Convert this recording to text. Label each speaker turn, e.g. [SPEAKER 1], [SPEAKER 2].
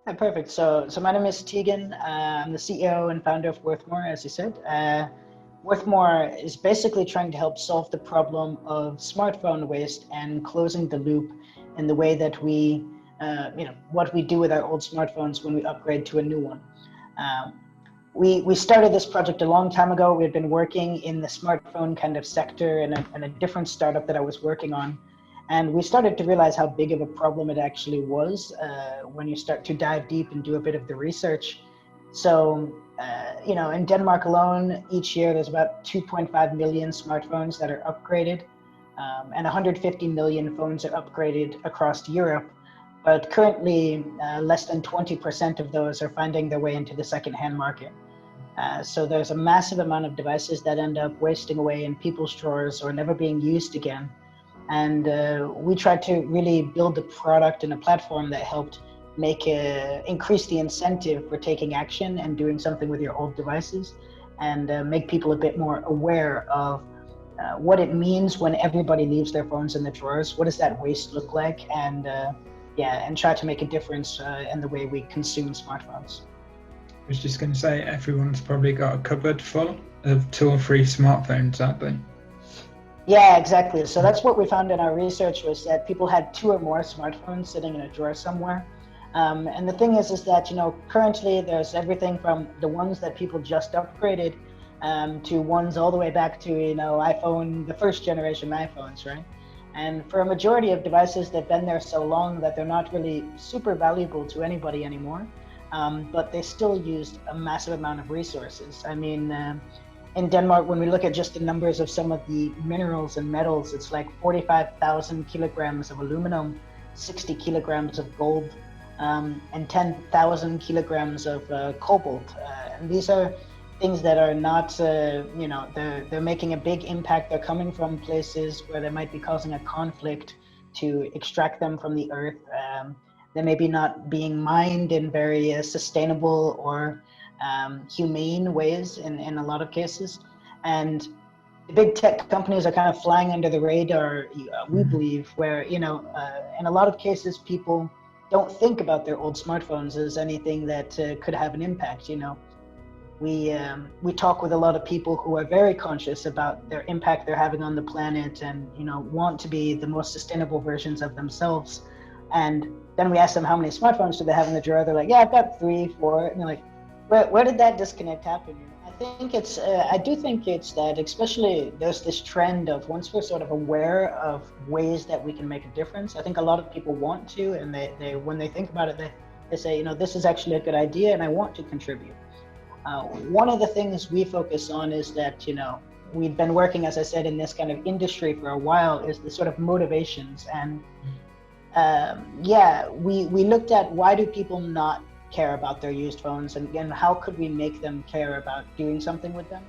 [SPEAKER 1] Perfect. So my name is Tegan. I'm the CEO and founder of Worthmore, as you said. Worthmore is basically trying to help solve the problem of smartphone waste and closing the loop in the way that what we do with our old smartphones when we upgrade to a new one. Um, we started this project a long time ago. We had been working in the smartphone kind of sector in a different startup that I was working on. And we started to realize how big of a problem it actually was when you start to dive deep and do a bit of the research. So, in Denmark alone, each year there's about 2.5 million smartphones that are upgraded, and 150 million phones are upgraded across Europe. But currently, less than 20% of those are finding their way into the second-hand market. So there's a massive amount of devices that end up wasting away in people's drawers or never being used again. And we tried to really build a product and a platform that helped increase the incentive for taking action and doing something with your old devices, and make people a bit more aware of what it means when everybody leaves their phones in the drawers. What does that waste look like? And try to make a difference in the way we consume smartphones.
[SPEAKER 2] I was just going to say, everyone's probably got a cupboard full of 2 or 3 smartphones, haven't they?
[SPEAKER 1] Yeah, exactly. So that's what we found in our research, was that people had 2 or more smartphones sitting in a drawer somewhere. And the thing is that, currently there's everything from the ones that people just upgraded to ones all the way back to, iPhone, the first generation iPhones, right? And for a majority of devices, they've been there so long that they're not really super valuable to anybody anymore. But they still used a massive amount of resources. I mean, in Denmark, when we look at just the numbers of some of the minerals and metals, it's like 45,000 kilograms of aluminum, 60 kilograms of gold, and 10,000 kilograms of cobalt. And these are things that are not, they're making a big impact. They're coming from places where they might be causing a conflict to extract them from the earth. They may be not being mined in very sustainable or humane ways in a lot of cases. And the big tech companies are kind of flying under the radar, we believe, where, in a lot of cases, people don't think about their old smartphones as anything that could have an impact. We talk with a lot of people who are very conscious about their impact they're having on the planet, and want to be the most sustainable versions of themselves. And then we ask them how many smartphones do they have in the drawer. They're like, yeah, I've got 3, 4. And they're like, where did that disconnect happen? I do think it's that, especially there's this trend of, once we're sort of aware of ways that we can make a difference, I think a lot of people want to, and they when they think about it, they say, this is actually a good idea and I want to contribute. One of the things we focus on is that, we've been working, as I said, in this kind of industry for a while, is the sort of motivations. And we looked at, why do people not care about their used phones, and how could we make them care about doing something with them?